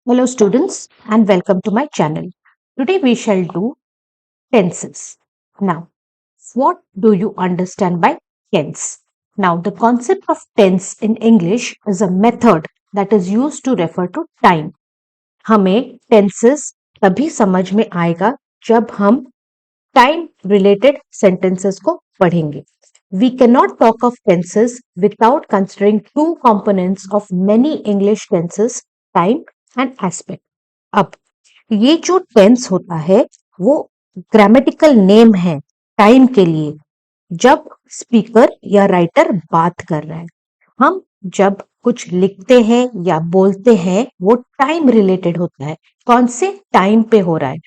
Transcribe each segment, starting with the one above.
Hello students and welcome to my channel. Today we shall do tenses. Now, what do you understand by tense? Now, the concept of tense in English is a method that is used to refer to time. हमें tenses तभी समझ में आएगा जब हम time related sentences को पढ़ेंगे. We cannot talk of tenses without considering two components of many English tenses, time and aspect. अब ये जो टेंस होता है वो ग्रामेटिकल नेम है टाइम के लिए जब स्पीकर या राइटर बात कर रहा है. हम जब कुछ लिखते हैं या बोलते हैं वो टाइम रिलेटेड होता है. कौन से टाइम पे हो रहा है,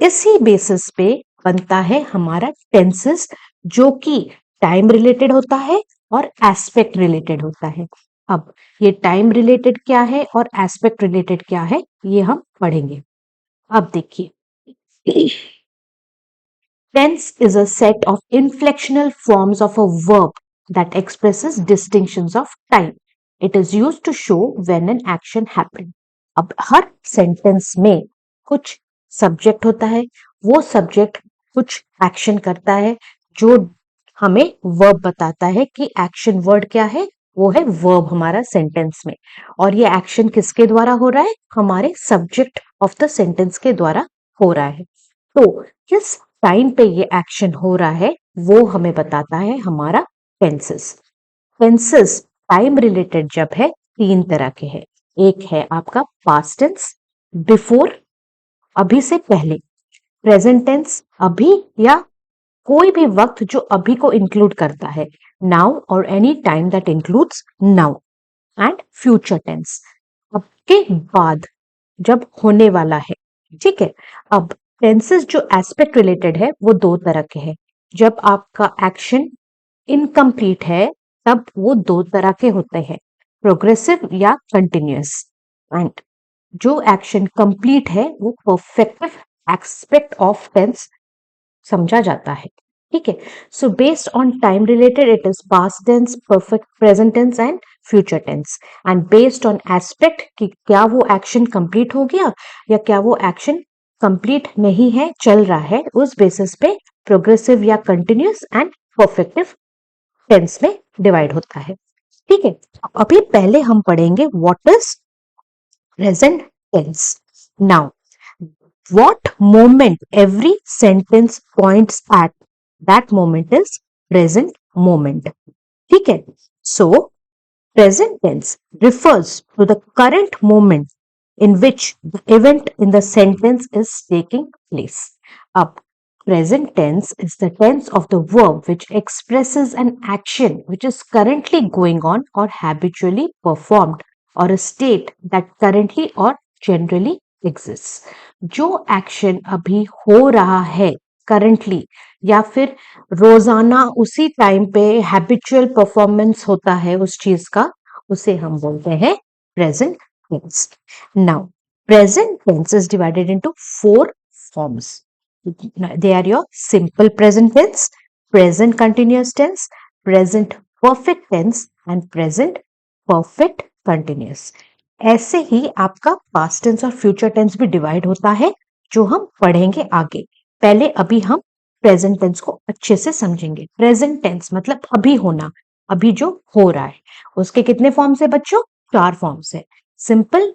इसी बेसिस पे बनता है हमारा टेंसेस, जो कि टाइम रिलेटेड होता है और एस्पेक्ट रिलेटेड होता है. अब ये टाइम रिलेटेड क्या है और एस्पेक्ट रिलेटेड क्या है ये हम पढ़ेंगे. अब देखिए, tense is a set of inflectional forms of a verb that expresses distinctions of time. It is used to show when an action happened. अब हर सेंटेंस में कुछ सब्जेक्ट होता है, वो सब्जेक्ट कुछ एक्शन करता है जो हमें वर्ब बताता है कि एक्शन वर्ड क्या है. वो है वर्ब हमारा सेंटेंस में, और ये एक्शन किसके द्वारा हो रहा है, हमारे सब्जेक्ट ऑफ द सेंटेंस के द्वारा हो रहा है. तो किस टाइम पे ये एक्शन हो रहा है वो हमें बताता है हमारा टेंसेस. टेंसेस टाइम रिलेटेड जब है तीन तरह के हैं. एक है आपका पास्ट टेंस, बिफोर अभी से पहले, प्रेजेंट टेंस अभी या कोई भी वक्त जो अभी को इंक्लूड करता है, now or any time that includes now, and future tense अब के बाद जब होने वाला है. ठीक है. अब टेंसेस जो एस्पेक्ट रिलेटेड है वो दो तरह के हैं. जब आपका एक्शन इनकम्प्लीट है तब वो दो तरह के होते हैं, प्रोग्रेसिव या कंटिन्यूअस. एंड जो एक्शन कंप्लीट है वो परफेक्टिव एस्पेक्ट ऑफ टेंस समझा जाता है. ठीक है. So based on time related it is past tense, perfect present tense and future tense. And based on aspect कि क्या वो एक्शन कंप्लीट हो गया या क्या वो एक्शन कंप्लीट नहीं है, चल रहा है, उस बेसिस पे प्रोग्रेसिव या कंटिन्यूअस एंड परफेक्टिव टेंस में डिवाइड होता है. ठीक है. अभी पहले हम पढ़ेंगे what is present tense. Now, what moment every sentence points at, that moment is present moment. ठीक है. So present tense refers to the current moment in which the event in the sentence is taking place. अब present tense is the tense of the verb which expresses an action which is currently going on or habitually performed, or a state that currently or generally exists. जो action अभी हो रहा है currently या फिर रोजाना उसी टाइम पे हैबिचुअल परफॉर्मेंस होता है उस चीज का, उसे हम बोलते हैं present tense. Now, present tense is divided into four forms. They are your simple present tense, present continuous tense, present perfect tense and present perfect continuous. ऐसे ही आपका पास्ट टेंस और फ्यूचर टेंस भी डिवाइड होता है, जो हम पढ़ेंगे आगे. पहले अभी हम प्रेजेंट टेंस को अच्छे से समझेंगे. प्रेजेंट टेंस मतलब अभी होना, अभी जो हो रहा है. उसके कितने फॉर्म्स है बच्चों? चार फॉर्म्स है. Simple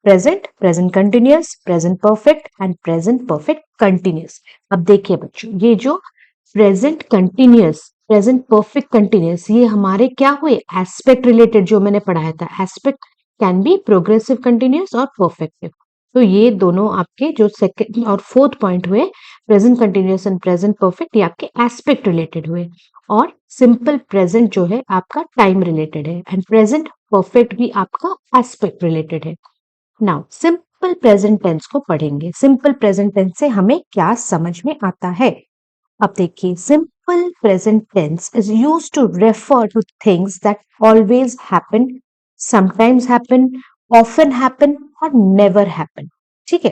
present, present continuous, present perfect and present perfect continuous. अब देखिए बच्चों, ये जो present continuous, present perfect continuous, ये हमारे क्या हुए, एस्पेक्ट रिलेटेड जो मैंने पढ़ाया था. Aspect can be progressive continuous और परफेक्टिव. तो ये दोनों आपके जो सेकंड और फोर्थ पॉइंट हुए, present continuous and present perfect, ये आपके एस्पेक्ट रिलेटेड हुए. और सिंपल प्रेजेंट जो है आपका टाइम रिलेटेड है, एंड प्रेजेंट परफेक्ट भी आपका एस्पेक्ट रिलेटेड है. नाउ सिंपल प्रेजेंट टेंस को पढ़ेंगे. सिंपल प्रेजेंट टेंस से हमें क्या समझ में आता है? अब देखिए, simple present tense is used to refer to things that always happen, sometimes happen, often happen और never happen. ठीक है.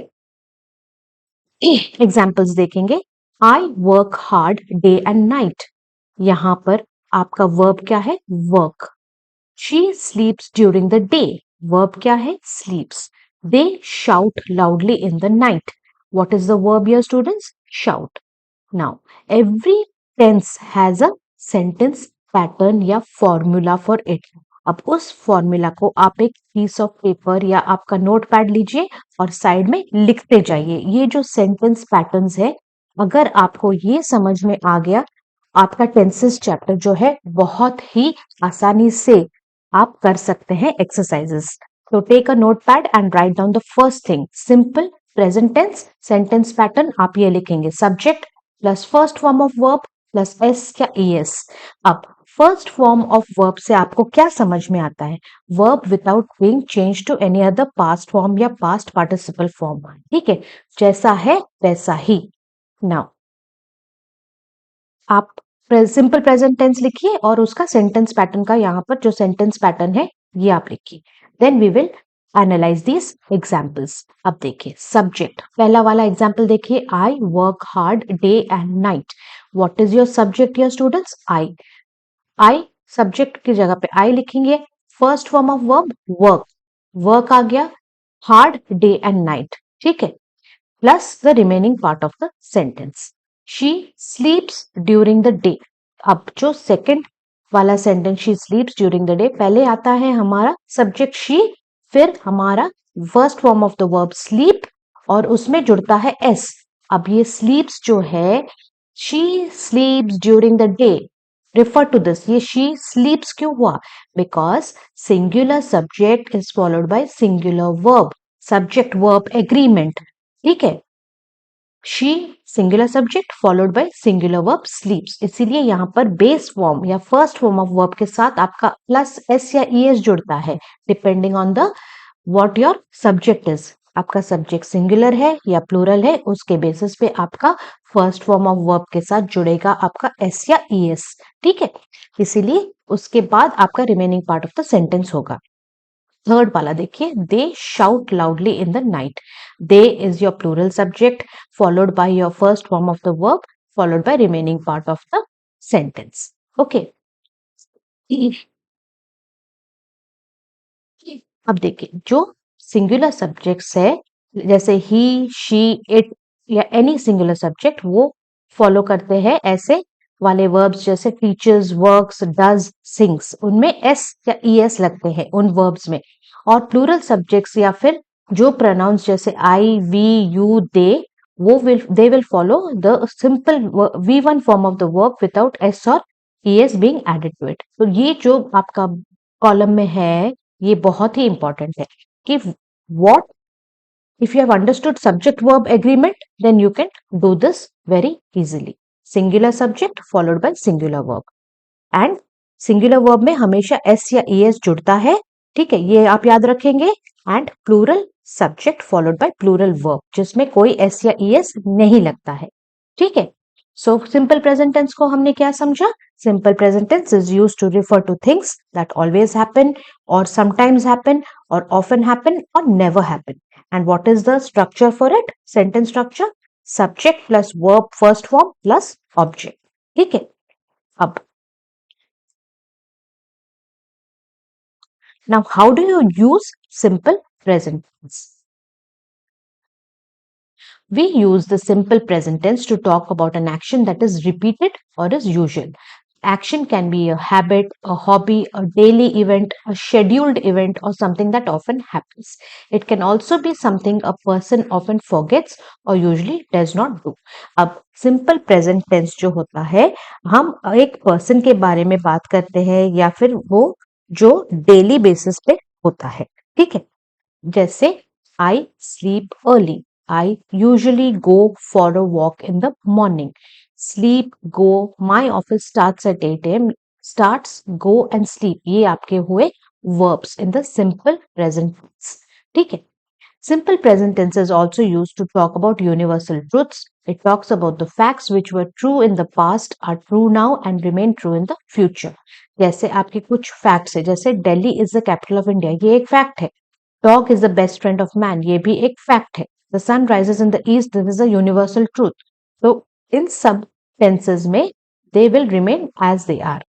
एग्जाम्पल्स देखेंगे. I work hard day and night. यहां पर आपका वर्ब क्या है? Work. She sleeps during the day. Verb क्या है? sleeps. They shout loudly in the night. What is the verb here, students? Shout. Now, every tense has a sentence pattern या formula for it. अब उस formula को आप एक piece of paper या आपका नोट पैड लीजिए और साइड में लिखते जाइए. ये जो सेंटेंस पैटर्न्स है, अगर आपको ये समझ में आ गया, आपका टेंसेस चैप्टर जो है बहुत ही आसानी से आप कर सकते हैं एक्सरसाइजेस. तो take a note pad and write down the first thing. Simple present tense sentence pattern आप ये लिखेंगे. Subject plus first form of verb plus S या ईएस. अब फर्स्ट फॉर्म ऑफ वर्ब से आपको क्या समझ में आता है? Verb without being change to any other past form या पास्ट पार्टिसिपल फॉर्म. ठीक है, जैसा है वैसा ही. नाउ आप सिंपल प्रेजेंट टेंस लिखिए और उसका सेंटेंस पैटर्न का यहाँ पर जो सेंटेंस पैटर्न है ये आप लिखिए. Then we will analyze this examples. अब देखिए सब्जेक्ट, पहला वाला एग्जाम्पल देखिए. I work hard day and night. What is your subject your students? I. I subject की जगह पे आई लिखेंगे. First form of verb work, work आ गया. Hard day and night. ठीक है, plus the remaining part of the sentence. She sleeps during the day. अब जो सेकंड वाला sentence she sleeps during the day, पहले आता है हमारा सब्जेक्ट she, फिर हमारा first form of the verb sleep और उसमें जुड़ता है s. अब ये sleeps जो है, she sleeps during the day, refer to this. ये she sleeps क्यों हुआ? Because singular subject is followed by singular verb. Subject verb agreement. ठीक है, she singular subject followed by singular verb स्लीप्स. इसीलिए यहाँ पर बेस फॉर्म या फर्स्ट फॉर्म ऑफ वर्ब के साथ आपका प्लस एस या ईएस जुड़ता है depending on the what your subject is. आपका सब्जेक्ट सिंगुलर है या प्लूरल है, उसके बेसिस पे आपका फर्स्ट फॉर्म ऑफ वर्ब के साथ जुड़ेगा आपका एस या ईएस. ठीक है, इसीलिए उसके बाद आपका remaining part of the sentence होगा. थर्ड वाला देखिए. They shout loudly in the night. They is your plural subject followed by your first form of the verb followed by remaining part of the sentence. Okay, अब देखिए जो singular subjects है जैसे he she it या any singular subject, वो follow करते हैं ऐसे वाले वर्ब्स जैसे टीचर्स, वर्क्स, डज, सिंग्स. उनमें एस या ईएस लगते हैं उन वर्ब्स में. और प्लूरल सब्जेक्ट्स या फिर जो प्रोनाउंस जैसे I, we, you, they will follow the simple V1 form of the verb without S और ES being added to it. तो ये जो आपका कॉलम में है ये बहुत ही इंपॉर्टेंट है कि what if you have understood subject verb agreement, then you can do this very easily. Singular subject followed by singular verb. And singular verb में हमेशा s या es जुड़ता है. ठीक है, ये आप याद रखेंगे. And plural subject followed by plural verb जिसमें कोई s या es नहीं लगता है. ठीक है, so simple present tense को हमने क्या समझा? Simple present tense is used to refer to things that always happen or sometimes happen or often happen or never happen. And what is the structure for it? Sentence structure: subject plus verb first form plus object. ठीक है, अब now how do you use simple present tense? We use the simple present tense to talk about an action that is repeated or is usual. Action can be a habit, a hobby, a daily event, a scheduled event, or something that often happens. It can also be something a person often forgets or usually does not do. अब simple present tense जो होता है, हम एक person के बारे में बात करते हैं या फिर वो जो daily basis पे होता है. ठीक है, जैसे I sleep early. I usually go for a walk in the morning. Sleep, go, my office starts at 8 a.m. Starts, go and sleep. ये आपके हुए verbs in the simple present tense. ठीक है, simple present tense is also used to talk about universal truths. It talks about the facts which were true in the past, are true now and remain true in the future. जैसे आपके कुछ facts है, जैसे Delhi is the capital of India, ये एक fact है. Dog is the best friend of man, ये भी एक fact है. The sun rises in the east, this is a universal truth. So in some tenses में they will remain as they are.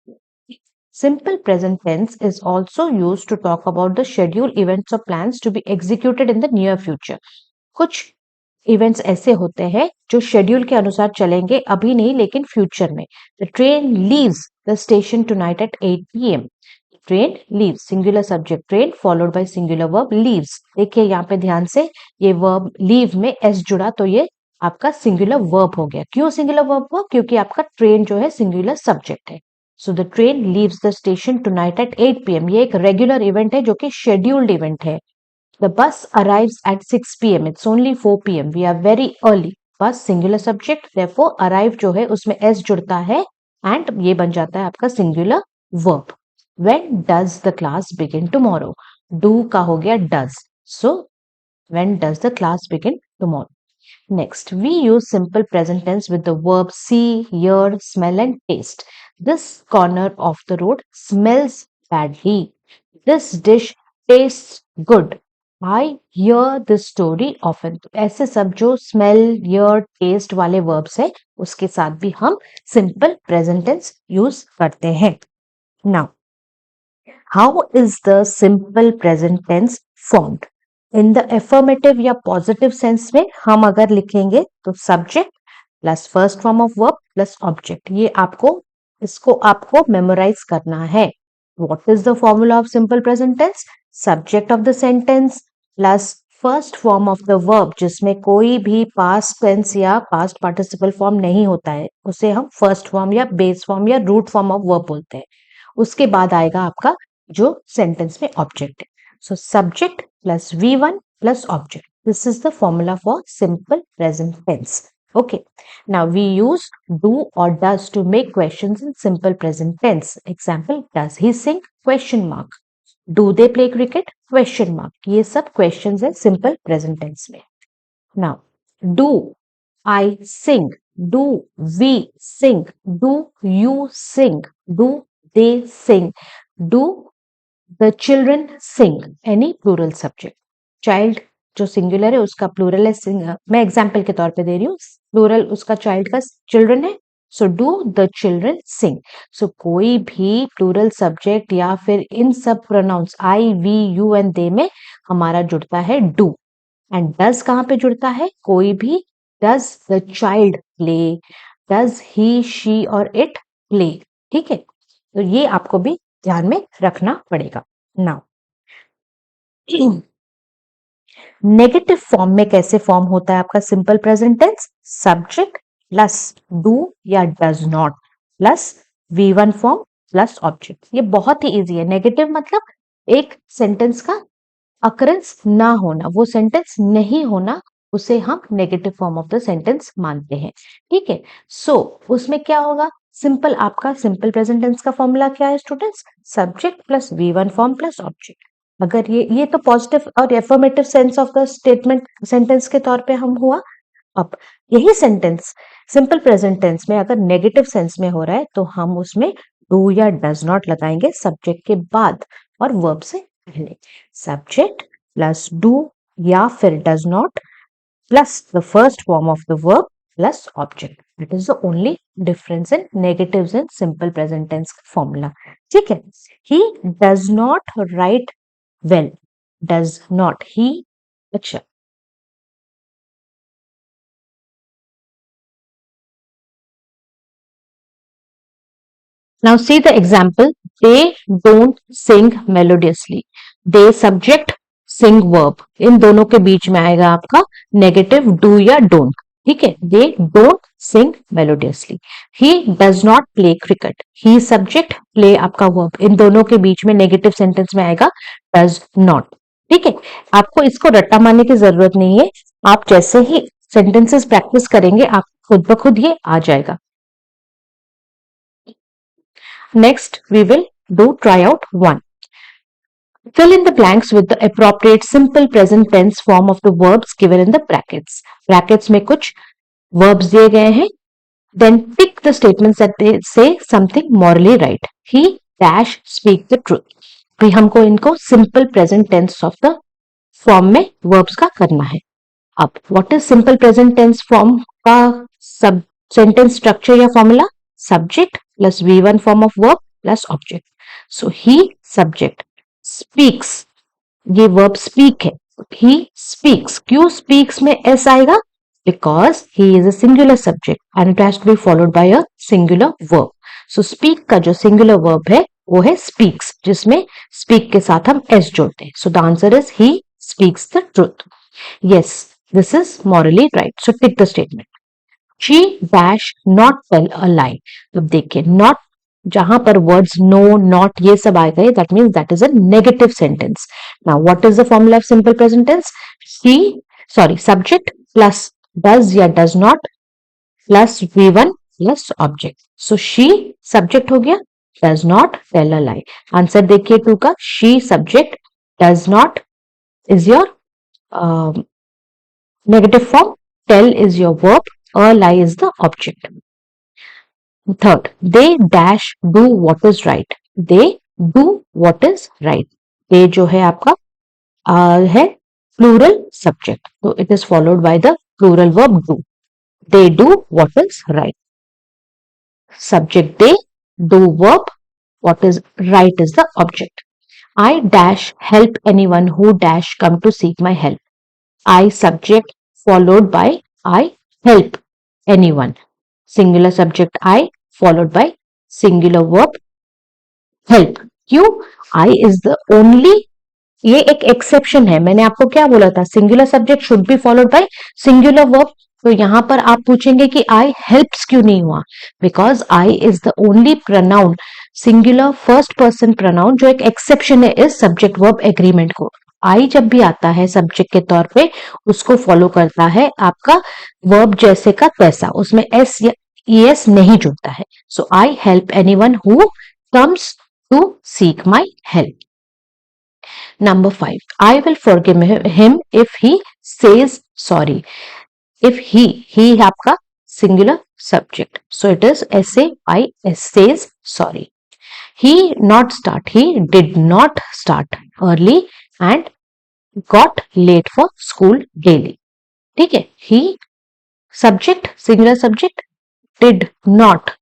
Simple present tense is also used to talk about the scheduled events or plans to be executed in the near future. कुछ events ऐसे होते हैं जो schedule के अनुसार चलेंगे, अभी नहीं लेकिन फ्यूचर में. The train leaves the station tonight at 8 PM. Train leaves, singular subject train followed by singular verb leaves. देखिए यहाँ पे ध्यान से, ये वर्ब लीव में एस जुड़ा तो ये आपका सिंगुलर वर्ब हो गया. क्यों सिंगुलर वर्ब हुआ? क्योंकि आपका ट्रेन जो है सिंगुलर सब्जेक्ट है. So the train leaves the station tonight at 8 PM. ये एक रेगुलर इवेंट है जो कि शेड्यूल्ड इवेंट है. The bus arrives at 6 PM. It's only 4 PM. We are very early. Bus singular subject, therefore arrive जो है उसमें s जुड़ता है and ये बन जाता है आपका singular verb. When does the class begin tomorrow? Do का हो गया does. So when does the class begin tomorrow? Next, we use simple present tense with the verb see, hear, smell and taste. This corner of the road smells badly. This dish tastes good. I hear this story often. तो ऐसे सब जो smell, hear, taste वाले verbs है उसके साथ भी हम simple present tense use करते हैं. Now, how is the simple present tense formed? In the affirmative या positive sense में हम अगर लिखेंगे तो subject plus first form of verb plus object. ये आपको इसको आपको memorize करना है. What is the formula of simple present tense? Subject of the sentence plus first form of the verb, जिसमें कोई भी past tense या past participle form नहीं होता है, उसे हम first form या base form या root form of verb बोलते हैं. उसके बाद आएगा आपका जो sentence में object है. So subject plus V1 plus object. This is the formula for simple present tense. Okay. Now we use do or does to make questions in simple present tense. Example, does he sing? Question mark. Do they play cricket? Question mark. ये सब questions है simple present tense में. Now, do I sing? Do we sing? Do you sing? Do they sing? Do the children sing? Any plural subject. Child जो singular है उसका plural है singer. मैं example के तौर पे दे रही हूँ. प्लूरल उसका चाइल्ड का चिल्ड्रन है. So do the children sing. So कोई भी प्लूरल सब्जेक्ट या फिर इन सब pronouns I we you and they में हमारा जुड़ता है डू. एंड डज कहाँ पे जुड़ता है? कोई भी. Does the child play? Does he she और इट प्ले? ठीक है, तो ये आपको भी ध्यान में रखना पड़ेगा. नाउ नेगेटिव फॉर्म में कैसे फॉर्म होता है आपका simple present tense? Subject plus do या does not plus V1 form plus object. ये बहुत ही इजी है. नेगेटिव मतलब एक सेंटेंस का अकरेंस ना होना, वो सेंटेंस नहीं होना, उसे हम negative form of the sentence मानते हैं. ठीक है, सो उसमें क्या होगा? सिंपल आपका सिंपल प्रेजेंट टेंस का फॉर्मूला क्या है students? Subject plus V1 form plus object. अगर ये तो पॉजिटिव और affirmative sense of the statement sentence के तौर पे हम हुआ. अब यही सेंटेंस सिंपल प्रेजेंट टेंस में अगर नेगेटिव सेंस में हो रहा है तो हम उसमें डू या डज नॉट लगाएंगे सब्जेक्ट के बाद और वर्ब से पहले. सब्जेक्ट प्लस डू या फिर does not plus the first form of the verb plus object. That is the only difference in negatives and simple present tense formula. ठीक है. He does not write well. Does not. He. अच्छा. Now see the example. They don't sing melodiously. They subject, sing verb. इन दोनों के बीच में आएगा आपका negative do या don't. ठीक है. They don't sing melodiously. He does not play cricket. He subject, play आपका verb. इन दोनों के बीच में negative sentence में आएगा does not. ठीक है. आपको इसको रट्टा मारने की जरूरत नहीं है. आप जैसे ही sentences practice करेंगे आप खुद ब खुद ये आ जाएगा. Next, we will do tryout 1. Fill in the blanks with the appropriate simple present tense form of the verbs given in the brackets. Brackets में कुछ verbs दिए गए हैं. Then pick the statements that they say something morally right. He dash speak the truth. भी हमको इनको simple present tense of the form में verbs का करना है. अब what is simple present tense form का sentence structure या formula? Subject plus V1 form of verb plus object. So he subject, speaks, ये वर्ब स्पीक है, ही स्पीक्स, क्यों स्पीक्स में एस आएगा? Because he is a singular subject and it has to be followed by a singular verb. So speak का जो singular verb है वो है स्पीक्स, जिसमें स्पीक के साथ हम एस जोड़ते हैं. So the answer is he speaks the truth. Yes, this is morally right. So tick the statement. She dash not tell a lie. अब देखिए, नॉट, जहां पर वर्ड्स नो, नॉट, ये सब आ गए, that means that is a negative sentence. Now what is the formula of simple present tense? She, sorry, subject plus does या does not plus V1 plus object. So she subject हो गया, does not tell a lie. Answer देखिए 2 का. She subject, does not is your negative form, tell is your verb, a lie is the object. Third, they dash do what is right. They do what is right. They जो है आपका है plural subject, so it is followed by the plural verb do. They do what is right. Subject they, do verb, what is right is the object. I dash help anyone who dash come to seek my help. I subject followed by I help anyone. Singular subject I followed by singular verb help. क्यों? I is the only, ये एक exception है. मैंने आपको क्या बोला था? Singular subject should be followed by singular verb. तो यहां पर आप पूछेंगे कि आई हेल्प्स क्यों नहीं हुआ? Because I is the only pronoun, singular first person pronoun, जो एक एक्सेप्शन है इस सब्जेक्ट वर्ब एग्रीमेंट को. आई जब भी आता है सब्जेक्ट के तौर पे, उसको फॉलो करता है आपका वर्ब जैसे का तैसा, उसमें एस या ईएस नहीं जुड़ता है. So I help anyone who comes to seek my help. Number 5. I will forgive him if he says sorry. If he आपका singular subject. So it is S-A-Y-S, says sorry. He not start. He did not start early and got late for school daily. ठीक है. He subject, singular subject, did not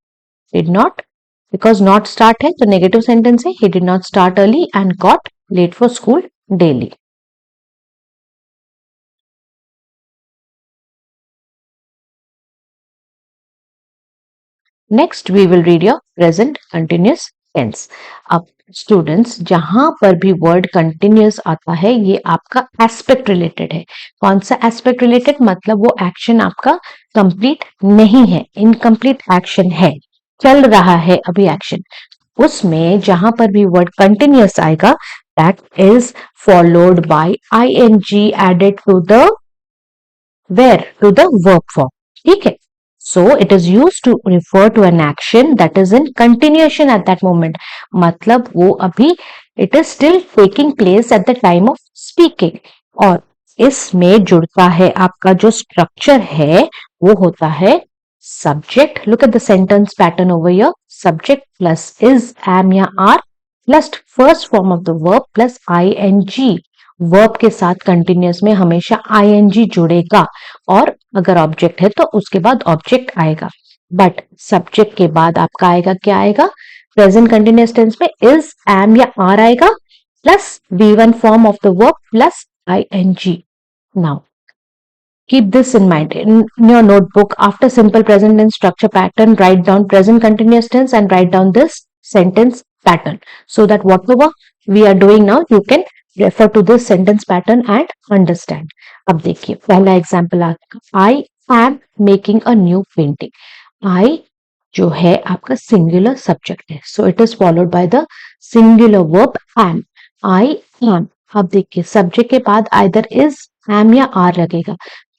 because not start है तो negative sentence है. He did not start early and got late for school daily. Next we will read your present continuous tense. अब students, जहां पर भी word continuous आता है ये आपका एस्पेक्ट रिलेटेड है. कौन सा एस्पेक्ट रिलेटेड? मतलब वो एक्शन आपका कंप्लीट नहीं है, इनकम्प्लीट एक्शन है, चल रहा है अभी एक्शन. उसमें जहां पर भी वर्ड कंटिन्यूस आएगा, that is followed by ing added to the where, to the verb form. ठीक है. So it is used to refer to an action that is in continuation at that moment. मतलब वो अभी it is still taking place at the time of speaking. और इसमें जुड़ता है आपका जो स्ट्रक्चर है वो होता है subject. Look at the sentence pattern over here. Subject plus is, am या are plus first form of the verb plus ing. Verb के साथ कंटिन्यूस में हमेशा ing जुड़ेगा, और अगर ऑब्जेक्ट है तो उसके बाद ऑब्जेक्ट आएगा. बट सब्जेक्ट के बाद आपका आएगा, क्या आएगा? प्रेजेंट कंटिन्यूस टेंस में इज, एम या आर आएगा plus V1 form of the verb plus ing. Now keep this in mind. In your notebook, after simple present tense structure pattern, write down present continuous tense and write down this sentence pattern, so that whatever we are doing now, you can refer to this sentence pattern and understand. अब देखिए पहला example आपका, I am making a new painting. I जो है आपका singular subject है, so it is followed by the singular verb am. I am. अब देखिए सब्जेक्ट के बाद आइदर इज, am या आर लगेगा.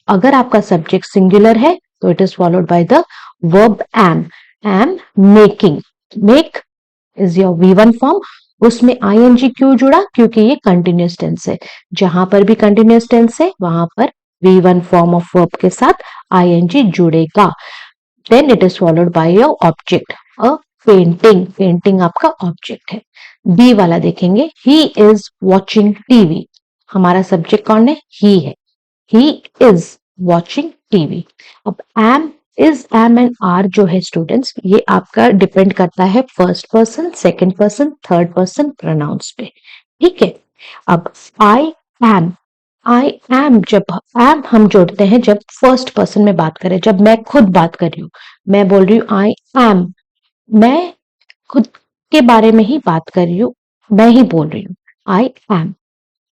अगर आपका सब्जेक्ट सिंगुलर है तो it is followed by the verb am. am making. make is your V1 form. उसमें ing क्यों जुड़ा? क्योंकि ये कंटिन्यूस टेंस है. जहां पर भी कंटिन्यूस टेंस है वहां पर V1 फॉर्म ऑफ वर्ब के साथ ing जुड़ेगा. Then it is followed by your object, a painting. Painting आपका ऑब्जेक्ट है. बी वाला देखेंगे, ही इज वॉचिंग टीवी. हमारा सब्जेक्ट कौन है? ही है. He is watching TV. अब am is am and are जो है स्टूडेंट्स, ये आपका डिपेंड करता है first person, second person, third person pronouns पे। ठीक है, अब एम आई एम, जब एम हम जोड़ते हैं जब फर्स्ट पर्सन में बात करें, जब मैं खुद बात कर रही हूँ, मैं बोल रही हूँ आई एम, मैं खुद के बारे में ही बात कर रही हूँ, मैं ही बोल रही हूँ आई एम।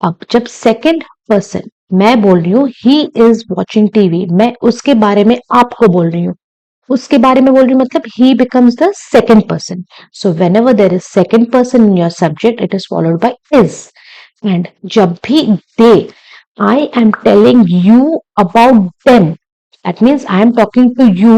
अब जब सेकंड पर्सन मैं बोल रही हूँ ही इज वॉचिंग टीवी, मैं उसके बारे में आपको बोल रही हूँ, उसके बारे में बोल रही हूँ, मतलब ही becomes the second person. So when ever there is second person in your subject, it is followed bye is. And जब भी दे, I am telling you about them. That means I am talking to you.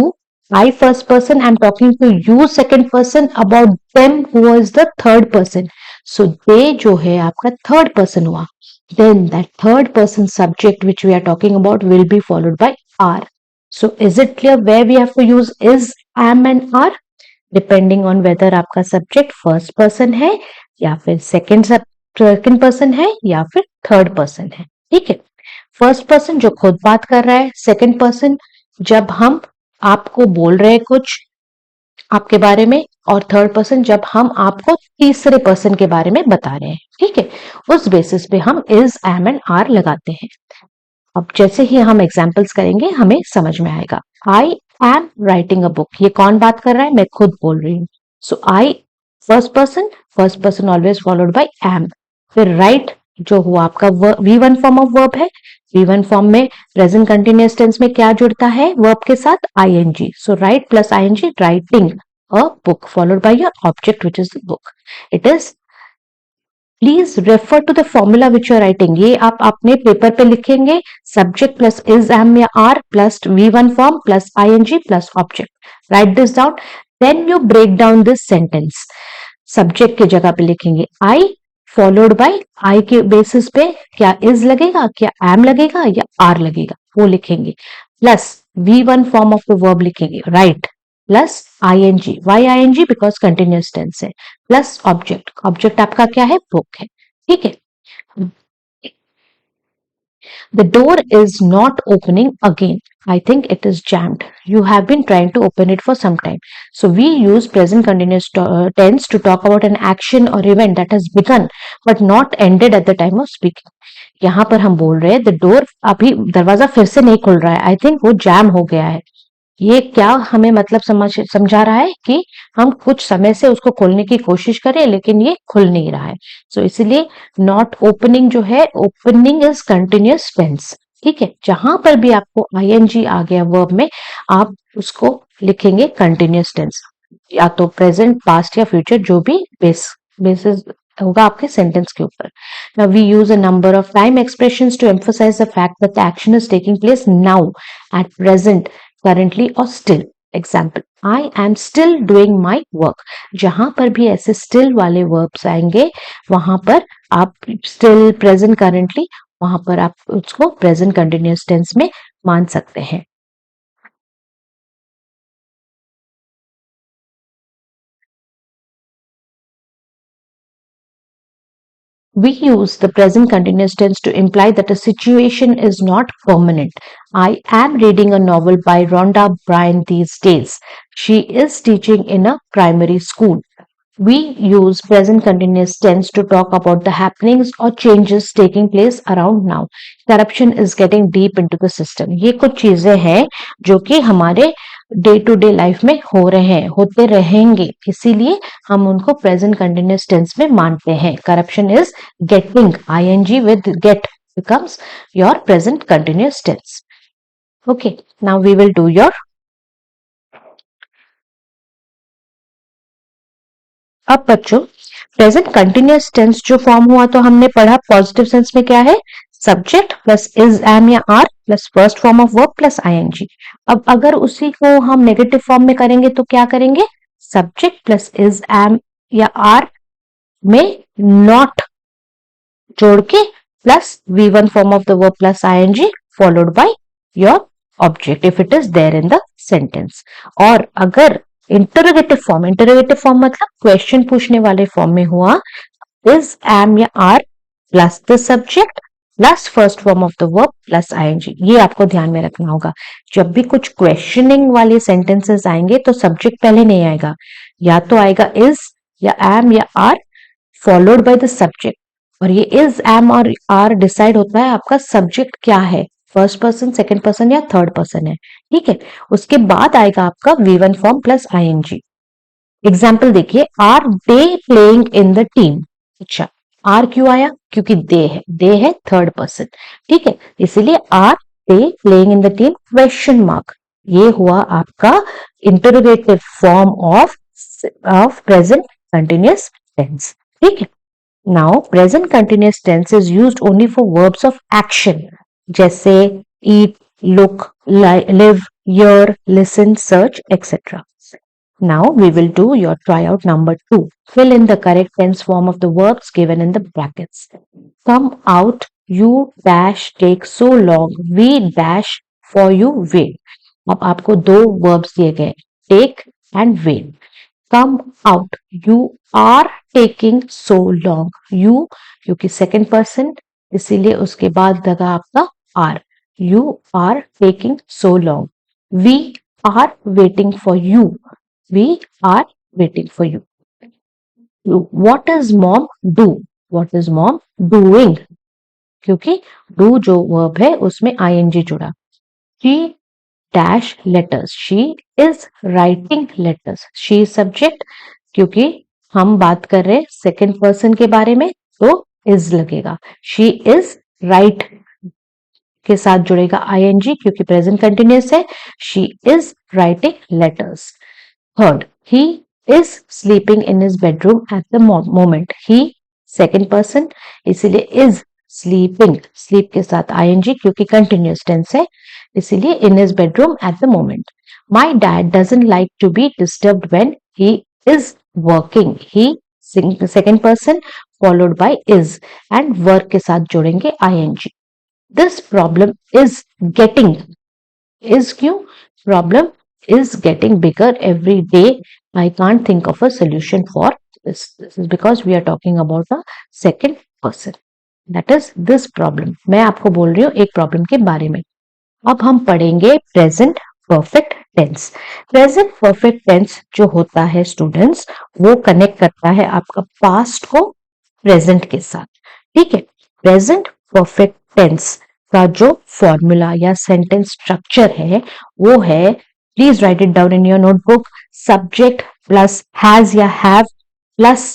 I first person, I am talking to you second person about them who is the third person. So they जो है आपका third person हुआ. Then that third person subject which we are talking about will be followed by are. So is it clear where we have to use is, am and are? Depending on whether आपका subject first person है या फिर second person है या फिर third person है. ठीक है, फर्स्ट पर्सन जो खुद बात कर रहा है, सेकंड पर्सन जब हम आपको बोल रहे हैं कुछ आपके बारे में, और थर्ड पर्सन जब हम आपको तीसरे पर्सन के बारे में बता रहे हैं। ठीक है, उस बेसिस पे हम इज, एम एंड आर लगाते हैं। अब जैसे ही हम एग्जाम्पल्स करेंगे हमें समझ में आएगा। I am writing a book, ये कौन बात कर रहा है, मैं खुद बोल रही हूँ। So I first person always followed by am. फिर राइट जो हुआ आपका V1 फॉर्म ऑफ वर्ब है, V1 फॉर्म में प्रेजेंट कंटिन्यूअस टेंस में क्या जुड़ता है वर्ब के साथ, ing। So write plus ing, writing a book followed by your object which is the book. It is, please refer to the formula which you're writing, ये आप अपने पेपर पे लिखेंगे, सब्जेक्ट प्लस इज, एम या are plus V1 form plus ing plus object. Write this down, then you break down this sentence. Subject की जगह पे लिखेंगे आई, फॉलोड बाय आई के बेसिस पे क्या इज लगेगा, क्या एम लगेगा या आर लगेगा, वो लिखेंगे। Plus V1 form of the verb लिखेंगे, right plus ing, why ing because continuous tense है, प्लस ऑब्जेक्ट, ऑब्जेक्ट आपका क्या है, बुक है। ठीक है, the door is not opening again. I think it is jammed. You have been trying to open it for some time. So we use present continuous tense to talk about an action or event that has begun but not ended at the time of speaking. यहाँ पर हम बोल रहे हैं the door, अभी दरवाजा फिर से नहीं खुल रहा है, आई थिंक वो जैम हो गया है। ये क्या हमें मतलब समझा रहा है कि हम कुछ समय से उसको खोलने की कोशिश करें लेकिन ये खुल नहीं रहा है। सो इसलिए नॉट ओपनिंग जो है, ओपनिंग इज कंटिन्यूअस टेंस। ठीक है, जहां पर भी आपको ing आ गया वर्ब में, आप उसको लिखेंगे कंटिन्यूअस टेंस, या तो प्रेजेंट, पास्ट या फ्यूचर, जो भी बेसिस होगा आपके सेंटेंस के ऊपर। Now we use a number of time expressions to emphasize the fact that the action is taking place now, at present, currently or still. Example, I am still doing my work. जहां पर भी ऐसे still वाले verbs आएंगे वहां पर आप still, present, currently, वहां पर आप उसको present continuous tense में मान सकते हैं। We use the present continuous tense to imply that a situation is not permanent. I am reading a novel by Rhonda Byrne these days. She is teaching in a primary school. We use present continuous tense to talk about the happenings or changes taking place around now. Corruption is getting deep into the system. ये कुछ चीजें हैं जो कि हमारे day to day life में हो रहे हैं, होते रहेंगे, इसीलिए हम उनको प्रेजेंट कंटिन्यूअस टेंस में मानते हैं। Corruption is getting, ing with get becomes your present continuous tense. Okay, now we will do your, अब बच्चों प्रेजेंट कंटिन्यूअस टेंस जो फॉर्म हुआ तो हमने पढ़ा पॉजिटिव सेंस में क्या है, सब्जेक्ट प्लस इज, एम या are plus first form of verb plus ing। अब अगर उसी को हम नेगेटिव फॉर्म में करेंगे तो क्या करेंगे, सब्जेक्ट प्लस इज, एम या आर में नॉट जोड़ के plus V1 form of the verb plus ing followed by your object if it is there in the sentence. और अगर इंटरोगेटिव फॉर्म मतलब क्वेश्चन पूछने वाले फॉर्म में हुआ, इज, एम या are plus the subject plus first form of the verb plus I N G. ये आपको ध्यान में रखना होगा। जब भी कुछ क्वेश्चनिंग वाले सेंटेंसेस आएंगे तो सब्जेक्ट पहले नहीं आएगा, या तो आएगा इज या एम या are followed by the subject. और ये इज एम और आर डिसाइड होता है आपका सब्जेक्ट क्या है, फर्स्ट पर्सन, सेकंड पर्सन या थर्ड पर्सन है। ठीक है, उसके बाद आएगा आपका V1 form plus ING. Example देखिए, are they playing in the team. अच्छा, आर क्यों आया? क्योंकि दे है थर्ड पर्सन। ठीक है, इसीलिए are they playing in the team question mark. ये हुआ आपका interrogative form of present continuous tense. ठीक है, now present continuous tense is used only for verbs of action, जैसे eat, look, live, hear, listen, search, etc. Now we will do your tryout number 2. Fill in the correct tense form of the verbs given in the brackets. Come out, you dash take so long, we dash for you wait. अब आपको दो verbs दिए गए, take and wait. Come out, you are taking so long. You क्योंकि second person, इसीलिए उसके बाद लगा आपका are. You are taking so long. We are waiting for you. We are waiting for you. What does mom do? What is mom doing? क्योंकि do जो verb है उसमें ing जुड़ा. She dash letters. She is writing letters. She is subject, क्योंकि हम बात कर रहे हैं सेकेंड पर्सन के बारे में तो is लगेगा. She is write के साथ जुड़ेगा ing क्योंकि प्रेजेंट कंटिन्यूअस है. She is writing letters. Third, he is sleeping in his bedroom at the moment. He second person, इसीलिए is sleeping, sleep के साथ ing क्योंकि continuous tense है, इसीलिए in his bedroom at the moment. My dad doesn't like to be disturbed when he is working. He second person followed by is and work के साथ जोड़ेंगे ing. This problem is getting, is क्यों? Problem is getting bigger every day. I can't think of a solution for this. This is because we are talking about a second person. That is this problem. मैं आपको बोल रही हूँ एक problem के बारे में. अब हम पढ़ेंगे present perfect tense. Present perfect tense जो होता है स्टूडेंट्स, वो कनेक्ट करता है आपका पास्ट को प्रेजेंट के साथ. ठीक है, प्रेजेंट परफेक्ट टेंस का जो फॉर्मूला या सेंटेंस स्ट्रक्चर है वो है, please right it down in your notebook, subject plus has या हैव प्लस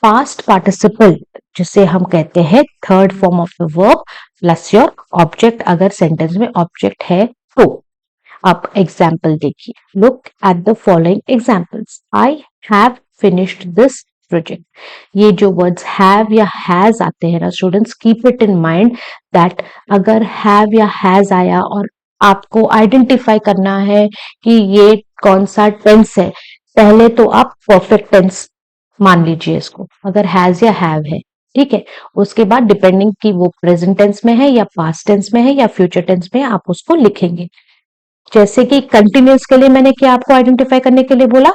पास्ट पार्टिसिपल जिसे हम कहते हैं third form of the verb plus your object अगर सेंटेंस में ऑब्जेक्ट है तो. अब एग्जाम्पल देखिए, look at the following examples. I have finished this project. ये जो वर्ड्स हैव या हैज आते हैं ना students, keep it in mind that अगर हैव या हैज आया और आपको आइडेंटिफाई करना है कि ये कौन सा टेंस है, पहले तो आप परफेक्ट टेंस मान लीजिए इसको अगर हैज या हैव है. ठीक है, उसके बाद डिपेंडिंग कि वो प्रेजेंट टेंस में है या पास्ट टेंस में है या फ्यूचर टेंस में है आप उसको लिखेंगे. जैसे कि कंटिन्यूअस के लिए मैंने क्या आपको आइडेंटिफाई करने के लिए बोला,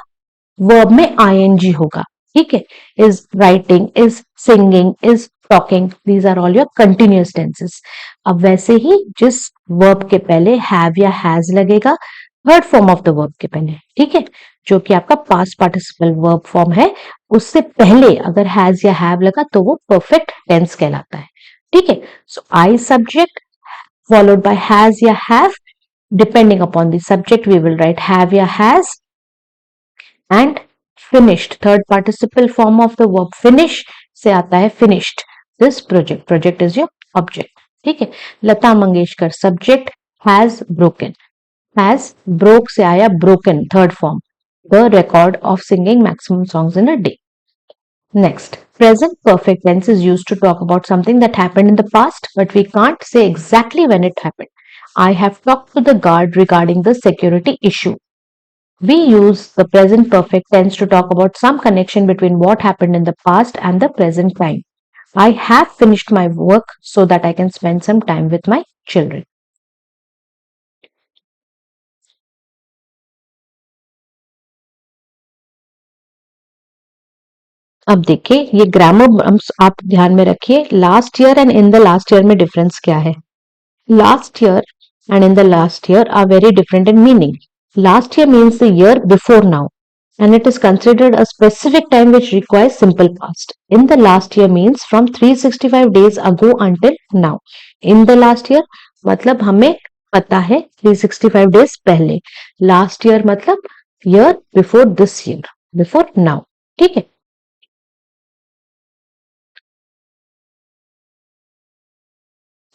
वर्ब में ing होगा. ठीक है, is writing, is singing, is talking, these are all your continuous tenses. अब वैसे ही जिस वर्ब के पहले हैव या हैज लगेगा third form of the verb के पहले, ठीक है, जो कि आपका पास्ट पार्टिसिपल वर्ब फॉर्म है, उससे पहले अगर हैज या हैव लगा तो वो परफेक्ट टेंस कहलाता है. ठीक है, so I subject followed by has या have. Depending upon the subject, we will write have या has. And finished, third participle form of the verb finish से आता है finished this project. Project is your object. ठीक है, Lata Mangeshkar subject has broken. Has broke से आया broken third form. The record of singing maximum songs in a day. Next, present perfect tense is used to talk about something that happened in the past, but we can't say exactly when it happened. I have talked to the guard regarding the security issue. We use the present perfect tense to talk about some connection between what happened in the past and the present time. I have finished my work so that I can spend some time with my children. अब देखिए ये grammar आप ध्यान में रखिए, last year and in the last year में difference क्या है. Last year and in the last year are very different in meaning. Last year means the year before now, and it is considered a specific time which requires simple past. In the last year means from 365 days ago until now. In the last year मतलब हमें पता है 365 days पहले. Last year मतलब year before this year, before now. ठीक है.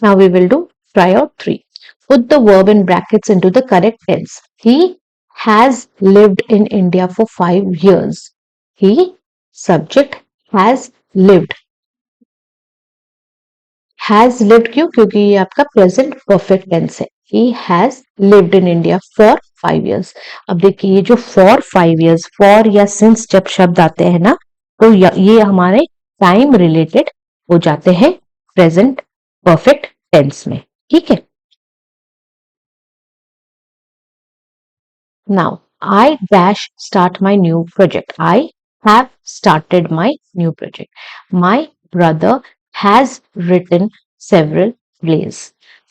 Now we will do tryout 3. Put the verb in brackets into the correct tense. He has lived in India for 5 years. He, subject, has lived. Has lived क्यों? क्योंकि ये आपका present perfect tense है. He has lived in India for 5 years. अब देखिए ये जो for 5 years, for या since जब शब्द आते हैं ना, तो ये हमारे टाइम रिलेटेड हो जाते हैं प्रेजेंट परफेक्ट टेंस में. ठीक है. Now, I dash start my new project. I have started my new project. My brother has written several plays.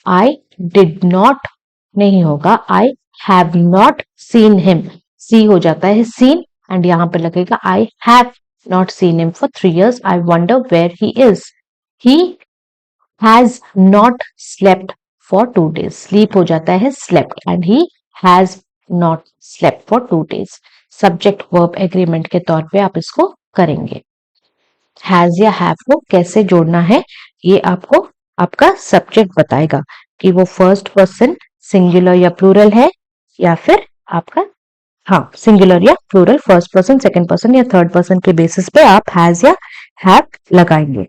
I did not नहीं होगा. I have not seen him. See हो जाता है seen and यहाँ पे लगेगा I have not seen him for 3 years. I wonder where he is. He has not slept for 2 days. Sleep हो जाता है slept and he has not slept for 2 days. Subject verb agreement के तौर पे आप इसको करेंगे. Has या have को कैसे जोड़ना है ये आपको आपका सब्जेक्ट बताएगा कि वो फर्स्ट पर्सन सिंगुलर या प्लूरल है या फिर आपका हाँ सिंगुलर या plural, first person, second person या थर्ड पर्सन के बेसिस पे आप हैज या हैव लगाएंगे.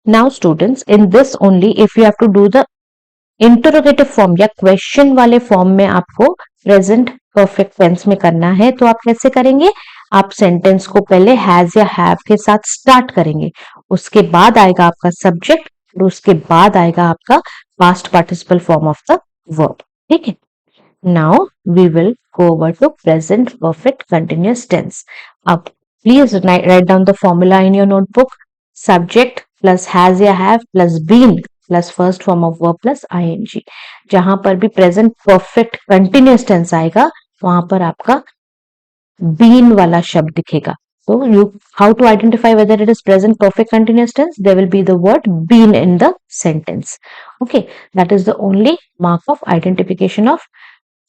Now students, in this only if you have to do the interrogative form या क्वेश्चन वाले फॉर्म में आपको प्रेजेंट परफेक्ट टेंस में करना है तो आप कैसे करेंगे. आप सेंटेंस को पहले हैज या हैव के साथ स्टार्ट करेंगे, उसके बाद आएगा आपका सब्जेक्ट और उसके बाद आएगा आपका past participle form of the verb. ठीक है. Now we will go over to present perfect continuous tense. अब please write down the formula in your notebook. Subject plus has या have plus been plus first form of verb plus ING. जहां पर भी present perfect continuous tense आएगा वहां पर आपका been वाला शब्द दिखेगा. So you how to identify whether it is present perfect continuous tense? There will be the word been in the sentence. Okay, that is the only mark of identification of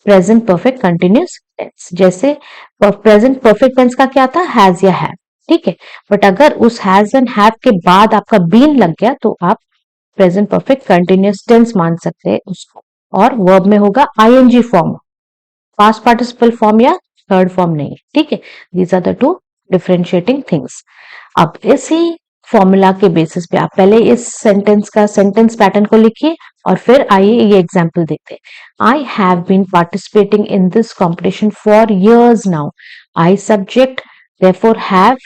present perfect continuous tense. जैसे present perfect tense का क्या था, has या have. ठीक है. But अगर उस has and have के बाद आपका been लग गया तो आप प्रेजेंट परफेक्ट कंटिन्यूअस टेंस मान सकते हैं उसको, और वर्ब में होगा ING form, past participle form या थर्ड फॉर्म नहीं. ठीक है. These are the two differentiating things. अब इसी फॉर्मूला के बेसिस पे आप पहले इस सेंटेंस का सेंटेंस पैटर्न को लिखिए और फिर आइए ये एग्जांपल देखते हैं. I have been participating in this competition for years now. I subject, therefore have,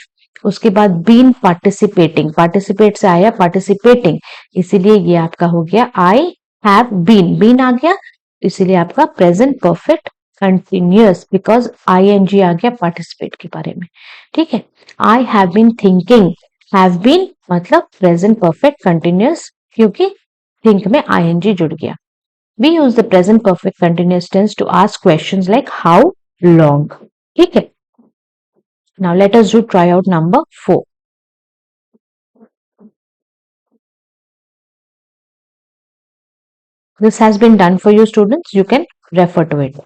उसके बाद बीन पार्टिसिपेटिंग, पार्टिसिपेट से आया पार्टिसिपेटिंग, इसीलिए ये आपका हो गया आई हैव बीन, बीन आ गया इसीलिए आपका present perfect continuous because ING आ गया पार्टिसिपेट के बारे में. ठीक है. I have been thinking, have been मतलब प्रेजेंट परफेक्ट कंटिन्यूअस क्योंकि थिंक में आईएनजी जुड़ गया. We use the present perfect continuous tense to ask questions like how long. ठीक है. Now let us do tryout number 4. This has been done for you students. You can refer to it.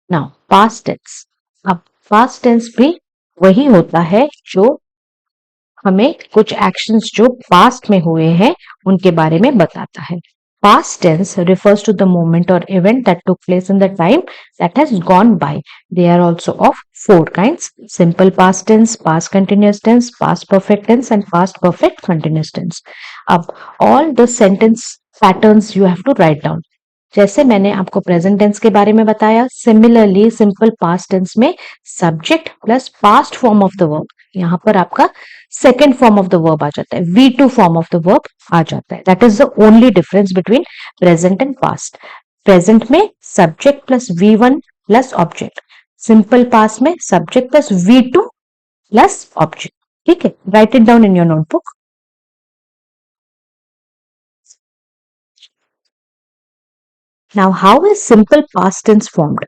Now past tense. अब past tense भी वही होता है जो हमें कुछ एक्शंस जो पास्ट में हुए हैं उनके बारे में बताता है. Past tense refers to the moment or event that took place in the time that has gone by. They are also of 4 kinds: simple past tense, past continuous tense, past perfect tense and past perfect continuous tense. अब all the sentence patterns you have to write down. जैसे मैंने आपको present tense के बारे में बताया, similarly simple past tense में subject plus past form of the verb यहाँ पर आपका second form of the verb आ जाता है, V2 form of the verb आ जाता है. That is the only difference between present and past. Present में subject plus V1 plus object, simple past में subject plus V2 plus object. ठीक है, write it down in your notebook. Now, how is simple past tense formed?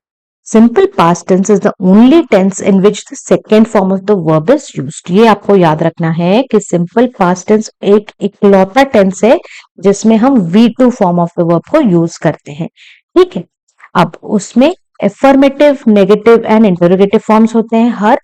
Simple past tense is the only tense in which the second form of the verb is used. ये आपको याद रखना है कि simple past tense एक इकलौता tense है जिसमें हम V2 form of the verb को use करते हैं. ठीक है, अब उसमें affirmative, negative and interrogative forms होते हैं. हर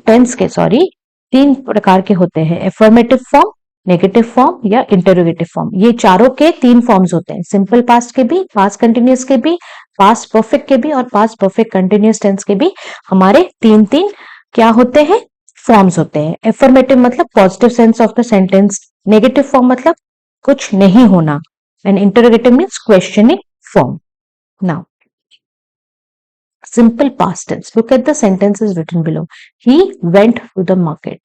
tense के तीन प्रकार के होते हैं, affirmative form, नेगेटिव फॉर्म या इंटरोगेटिव फॉर्म. ये चारों के तीन फॉर्म्स होते हैं, सिंपल पास्ट के भी, पास्ट कंटिन्यूअस के भी, पास्ट परफेक्ट के भी और पास्ट परफेक्ट कंटिन्यूअस टेंस के भी हमारे तीन तीन क्या होते हैं, फॉर्म्स होते हैं. एफर्मेटिव मतलब positive sense of the sentence, negative form मतलब कुछ नहीं होना, and interrogative means questioning form. Now simple past tense, look at the sentences written below. He went to the market.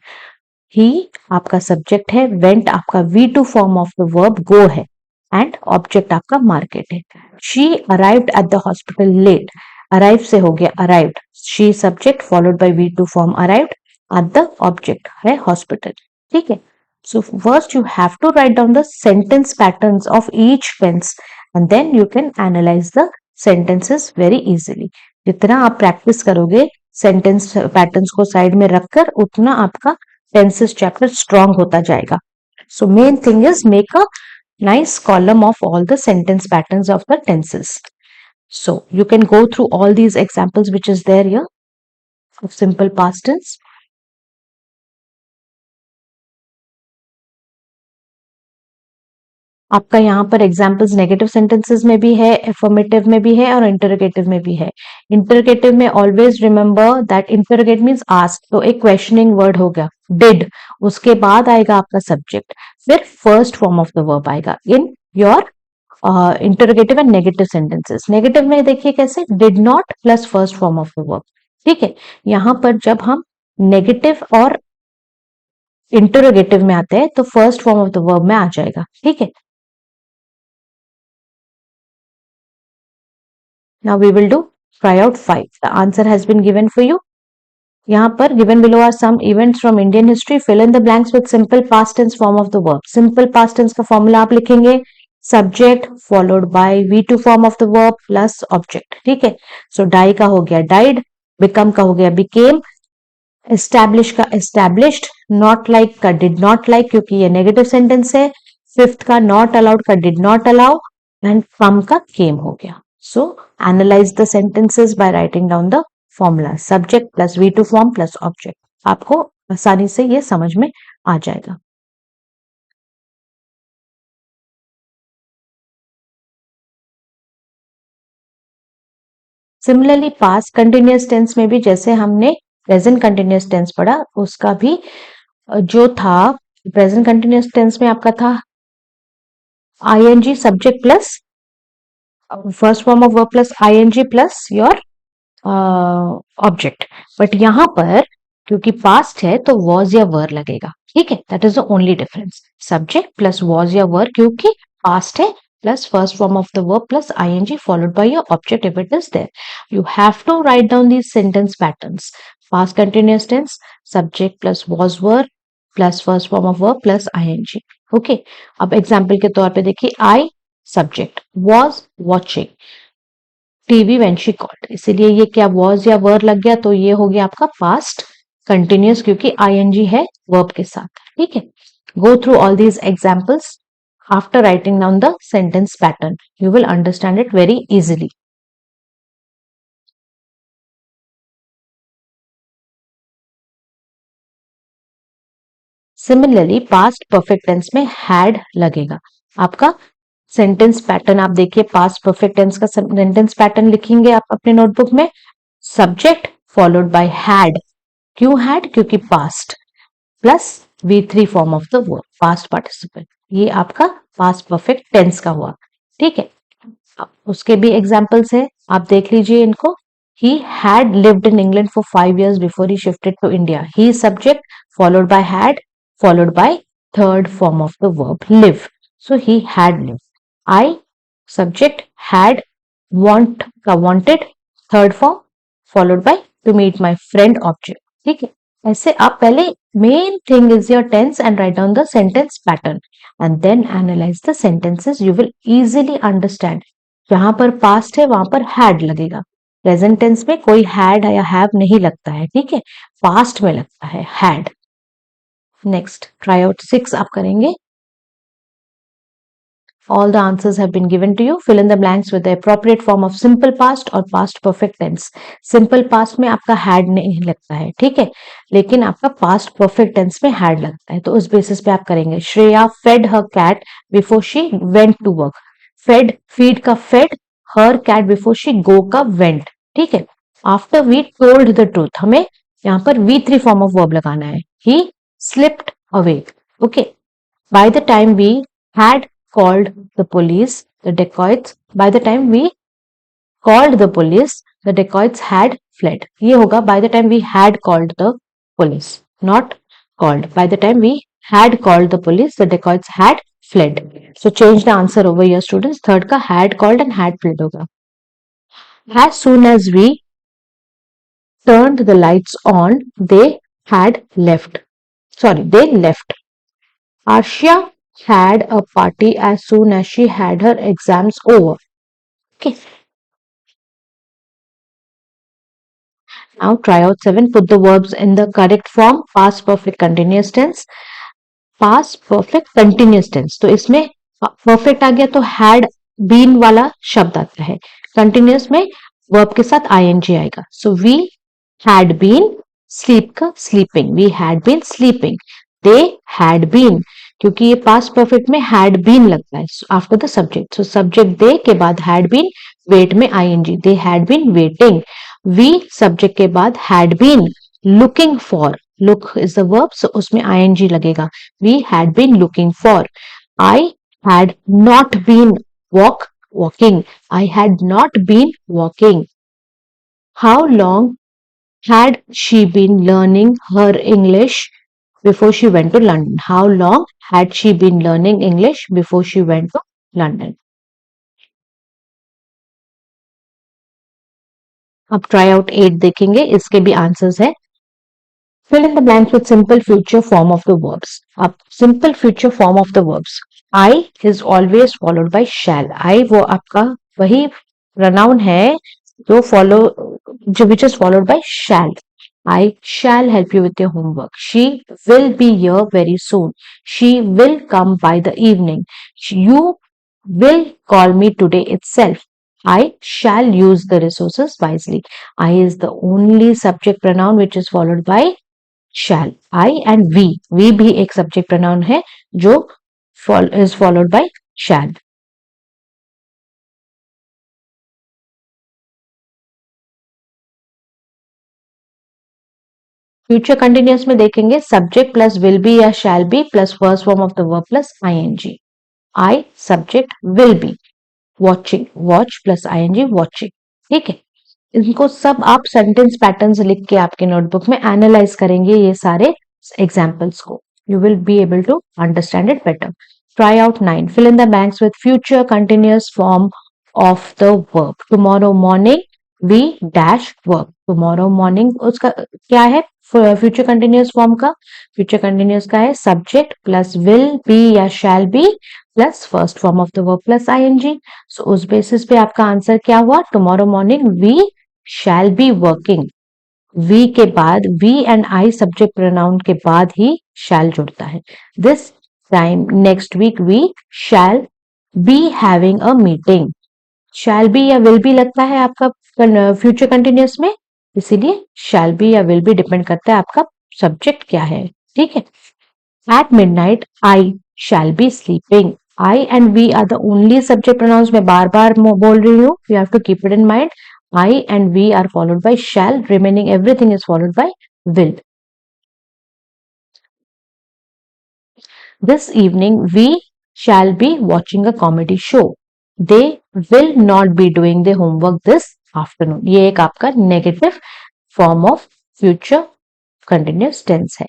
He आपका सब्जेक्ट है, went आपका V2 form of the verb go है, and object आपका market है. She arrived at the hospital late. Arrive से हो गया arrived, she subject followed by V2 form arrived, at the object है हॉस्पिटल. ठीक है, so first you have to write down the sentence patterns of each tense and then you can analyse the sentences very easily. जितना आप practice करोगे sentence patterns को side में रखकर, उतना आपका tenses chapter strong hota jayega. So main thing is make a nice column of all the sentence patterns of the tenses. So you can go through all these examples which is there here of simple past tense. आपका यहाँ पर examples negative sentences में भी है, affirmative में भी है और इंटरोगेटिव में भी है. इंटरोगेटिव में always remember that interrogate means ask, तो एक क्वेश्चनिंग वर्ड हो गया डिड, उसके बाद आएगा आपका सब्जेक्ट, फिर first form of the verb आएगा in your interrogative and negative sentences. Negative में देखिए कैसे, did not plus first form of the verb. ठीक है, यहां पर जब हम नेगेटिव और इंटरोगेटिव में आते हैं तो first form of the verb में आ जाएगा. ठीक है, now we will do try out 5. The answer has been given for you. यहाँ पर given below are some events from Indian history. Fill in the blanks with simple past tense form of the verb. Simple past tense का formula आप लिखेंगे subject followed by V2 form of the verb plus object. ठीक है, so die का हो गया died, become का हो गया became, establish का established, not like का did not like क्योंकि ये negative sentence है, fifth का not allowed का did not allow, and come का came हो गया. So analyze the sentences by writing down the formula subject plus V2 form plus object. आपको आसानी से ये समझ में आ जाएगा. सिमिलरली पास्ट कंटिन्यूअस टेंस में भी जैसे हमने प्रेजेंट कंटिन्यूअस टेंस पढ़ा, उसका भी जो था प्रेजेंट कंटिन्यूअस टेंस में आपका था ing subject plus first form of verb plus ing plus your object. But यहां पर क्योंकि पास्ट है तो वॉज या वर लगेगा. ठीक है, that is the only difference. Subject plus was या वर क्योंकि पास्ट है, plus first form of the verb plus ing followed by your object if it is there. You have to write down these sentence patterns. Past continuous tense, subject plus was were plus first form of verb plus ing. Okay, अब example के तौर पे देखिए, I subject was watching TV when she called, इसीलिए ये क्या was या वर लग गया, तो ये हो गया आपका पास्ट कंटिन्यूअस क्योंकि ing है वर्ब के साथ. ठीक है, go through all these examples. After writing down the sentence pattern you will understand it very easily. Similarly past perfect tense में हैड लगेगा. आपका सेंटेंस पैटर्न आप देखिए, पास्ट परफेक्ट टेंस का सेंटेंस पैटर्न लिखेंगे आप अपने नोटबुक में. सब्जेक्ट फॉलोड बाय हैड, क्यों हैड, क्योंकि past, plus V3 form of the verb past participle. ये आपका पास्ट परफेक्ट टेंस का हुआ. ठीक है, उसके भी एग्जांपल्स है, आप देख लीजिए इनको. He had lived in England for 5 years before he shifted to India. He is subject, followed by had, followed by third form of the verb live. So he had lived. I subject had wanted third form followed by to meet my friend object. ठीक है, ऐसे आप पहले main thing is your tense and write down the sentence pattern and then analyze the sentences. You will easily understand. जहां पर past है वहां पर had लगेगा. प्रेजेंट टेंस में कोई हैड या हैव नहीं लगता है, ठीक है, पास्ट में लगता है हैड. नेक्स्ट ट्राई आउट 6 आप करेंगे. All the answers have been given to you. Fill in the blanks with the appropriate form of simple past और past perfect tense. Simple past में आपका had नहीं लगता है, ठीक है, लेकिन आपका past perfect tense में had लगता है, तो उस बेसिस पे आप करेंगे. Shreya fed her cat before she went to work. Fed, feed का fed, her cat before she go का went. ठीक है. After we told the truth, हमें यहाँ पर V3 form of verb लगाना है. He slipped away. Okay. By the time we had called the police, the dacoits, by the time we called the police, the dacoits had fled. ये होगा by the time we had called the police, not called. By the time we had called the police, the dacoits had fled. So change the answer over here, students. Third का had called and had fled होगा. As soon as we turned the lights on, they had left. Sorry, they left. Arshia had a party as soon as she had her exams over. Okay. Now try out 7. Put the verbs in the correct form. Past perfect continuous tense. Past perfect continuous tense. तो इसमें perfect आ गया तो had been वाला शब्द आता है. Continuous में verb के साथ ing आएगा. So we had been sleep का sleeping. We had been sleeping. They had been. क्योंकि ये पास्ट परफेक्ट में हैड बीन लगता है after the subject. So subject they के बाद हैड बीन, वेट में ING. They had been waiting. We subject के बाद had been looking for. Look is the verb, so उसमें आईएनजी लगेगा. We had been looking for. I had not been walking. I had not been walking. How long had she been learning her English before she went to London? How long had she been learning English before she went to London? अब try out 8 देखेंगे, इसके भी answers है. Fill in the blanks with simple future form of the verbs. अब simple future form of the verbs. I is always followed by shall. I वो आपका वही pronoun है जो which is followed by shall. I shall help you with your homework. She will be here very soon. She will come by the evening. You will call me today itself. I shall use the resources wisely. I is the only subject pronoun which is followed by shall. I and we. We भी एक subject pronoun है जो is followed by shall. Future continuous में देखेंगे subject plus will be या shall be plus first form of the verb plus ING. I subject will be watching. Watch plus ING watching. ठीक है, इनको सब आप सेंटेंस पैटर्न्स लिख के आपके नोटबुक में एनालाइज करेंगे ये सारे एग्जाम्पल्स को. You will be able to understand it better. Try out 9. Fill in the banks with future continuous form of the verb. Tomorrow morning we dash work. Tomorrow morning उसका क्या है future continuous form का. Future continuous का है subject plus will be या shall be plus first form of the verb plus ING. So उस basis पे आपका आंसर क्या हुआ. Tomorrow morning we shall be working. We के बाद we and I subject pronoun के बाद ही शैल जुड़ता है. This time next week we shall be having a meeting. Shall be या विल बी लगता है आपका फ्यूचर कंटिन्यूअस में, इसीलिए शैल बी या विल बी डिपेंड करता है आपका सब्जेक्ट क्या है. ठीक है. At midnight I shall be sleeping. I and we are the only subject pronouns. मैं बार बार बोल रही हूँ, you have to keep it in mind. I and we are followed by shall. Remaining everything is followed by will. This evening we shall be watching a comedy show. They will not be doing their homework this afternoon. ये एक आपका negative form of future continuous tense है।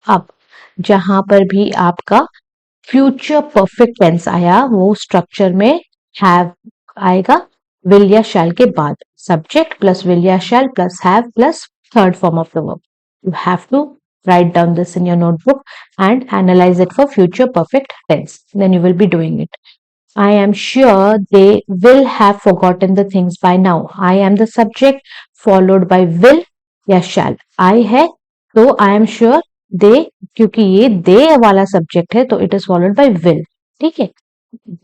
अब जहां पर भी आपका future perfect tense आया वो स्ट्रक्चर में हैव आएगा विल या शैल के बाद, सब्जेक्ट प्लस विल या shall plus have plus third form of the verb. You have to write down this in your notebook and analyze it for future perfect tense. Then you will be doing it. I am sure they will have forgotten the things by now. I am the subject followed by will या shall. I है तो I am sure they, क्योंकि ये they वाला subject है तो it is followed by will. ठीक है,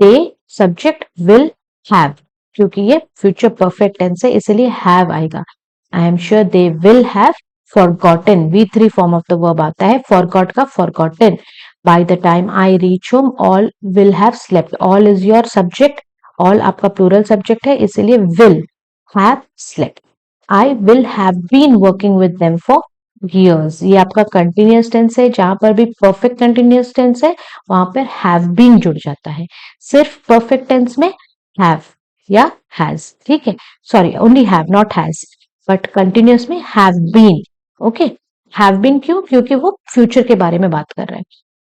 they subject will have, क्योंकि ये future perfect tense है इसलिए have आएगा. I am sure they will have forgotten. V3 form of the verb आता है, forgot का forgotten. By the time I reach home, all will have slept. All is your subject. All आपका plural subject है इसलिए will have slept. I will have been working with them for years. ये आपका continuous tense है, जहां पर भी perfect continuous tense है वहां पर have been जुड़ जाता है. सिर्फ perfect tense में have या has. ठीक है, sorry only have not has, but continuous में have been. Okay, have been क्यों? क्योंकि वो फ्यूचर के बारे में बात कर रहा है.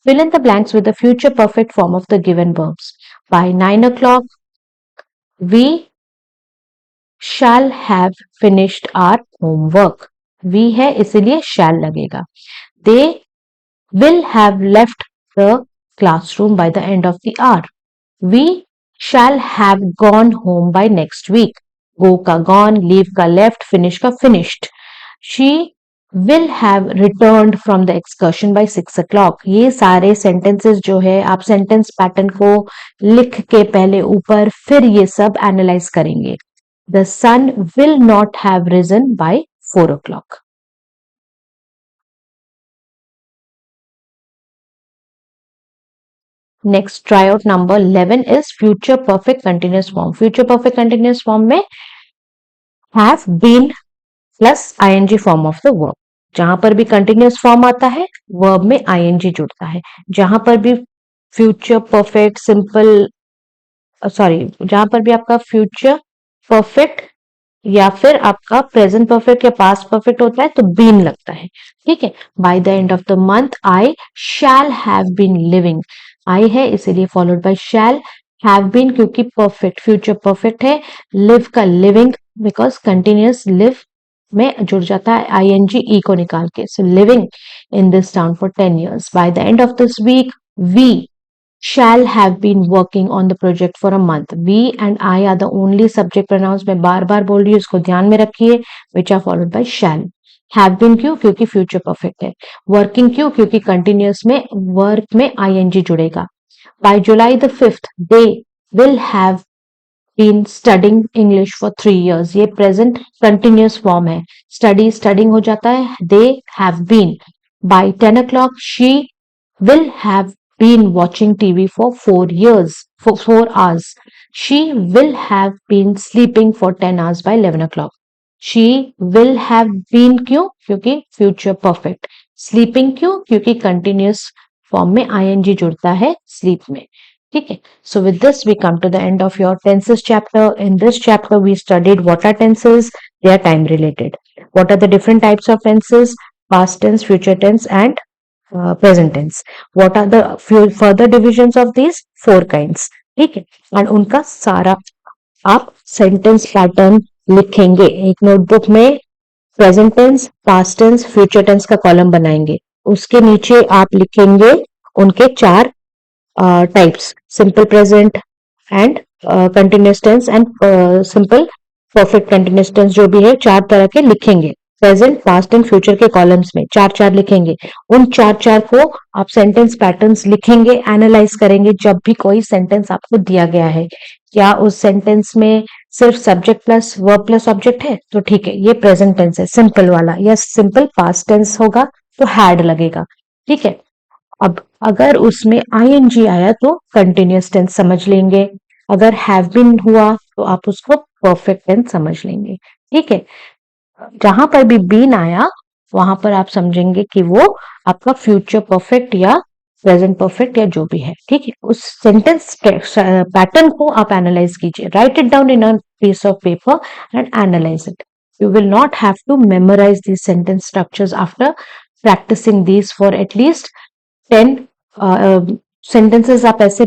Fill in the blanks with the future perfect form of the given verbs. By 9 o'clock, we shall have finished our homework. We है इसलिए shall लगेगा. They will have left the classroom by the end of the hour. We shall have gone home by next week. Go का gone, leave का left, finish का finished. She will have returned from the excursion by 6 o'clock. ये सारे sentences जो है आप sentence pattern को लिख के पहले ऊपर फिर ये सब analyze करेंगे. The sun will not have risen by 4 o'clock. Next tryout number 11 is future perfect continuous form. Future perfect continuous form में have been plus ing form of the verb. जहां पर भी कंटिन्यूअस फॉर्म आता है verb में ING जुड़ता है. जहां पर भी फ्यूचर परफेक्ट सिंपल सॉरी जहां पर भी आपका फ्यूचर परफेक्ट या फिर आपका प्रेजेंट परफेक्ट या पास्ट परफेक्ट होता है तो बीन लगता है. ठीक है, by the end of the month I shall have been living. I है इसीलिए followed by shall. Have been क्योंकि परफेक्ट फ्यूचर परफेक्ट है. लिव का लिविंग बिकॉज कंटिन्यूअस लिव में जुड़ जाता है आईएनजी ई को निकाल के. So living in this town for 10 years. By the end of this week we shall have been working on the project for a month. We and I are the only subject pronouns. मैं बार बार बोल रही हूँ, इसको ध्यान में रखिए. which are followed by shall. have been क्यों? क्योंकि future perfect है. working क्यों? क्योंकि continuous में work में ing जुड़ेगा. by July the 5th they will have been studying English for 3 years. ये present continuous form है. studying हो जाता है. they have been. by 10 o'clock she will have been watching TV for 4 years, for 4 hours. She will have been sleeping for 10 hours by 11 o'clock. She will have been क्यों? क्योंकि future perfect. Sleeping क्यों? क्योंकि continuous form में ing जुड़ता है sleep में. ठीक है. So with this we come to the end of your tenses chapter. In this chapter we studied what are tenses, they are time related. What are the different types of tenses? Past tense, future tense and present tense. What are the further divisions of these 4 kinds? ठीक है, और उनका सारा आप sentence pattern लिखेंगे एक notebook में. Present tense, past tense, future tense का कॉलम बनाएंगे. उसके नीचे आप लिखेंगे उनके 4 types, simple present and continuous tense and simple perfect continuous tense. जो भी है 4 तरह के लिखेंगे प्रेजेंट, पास्ट एंड फ्यूचर के कॉलम्स में 4 लिखेंगे. उन 4 को आप सेंटेंस पैटर्न्स लिखेंगे, एनालाइज करेंगे. जब भी कोई सेंटेंस आपको दिया गया है, क्या उस सेंटेंस में सिर्फ subject plus verb plus object है तो ठीक है ये प्रेजेंट टेंस है सिंपल वाला, या सिंपल पास्ट टेंस होगा तो हैड लगेगा. ठीक है, अब अगर उसमें आईएनजी आया तो कंटिन्यूअस टेंस समझ लेंगे. अगर हैव बीन हुआ तो आप उसको परफेक्ट टेंस समझ लेंगे. ठीक है, जहां पर भी बीन आया वहां पर आप समझेंगे कि वो आपका फ्यूचर परफेक्ट या प्रेजेंट परफेक्ट या जो भी है, ठीक है। उस सेंटेंस पैटर्न को आप एनालाइज कीजिए, write it down in a piece of paper and analyse it. You will not have to memorize these sentence structures after practicing these for at least 10 sentences। आप ऐसे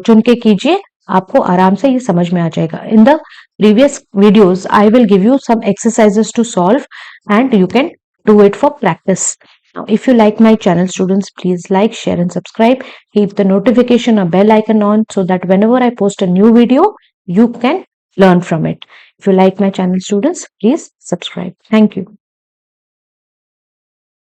चुन के कीजिए, आपको आराम से ये समझ में आ जाएगा। In the previous videos, I will give you some exercises to solve and you can do it for practice. Now, if you like my channel, students, please like, share and subscribe. Keep the notification or bell icon on so that whenever I post a new video, you can learn from it. If you like my channel, students, please subscribe. Thank you.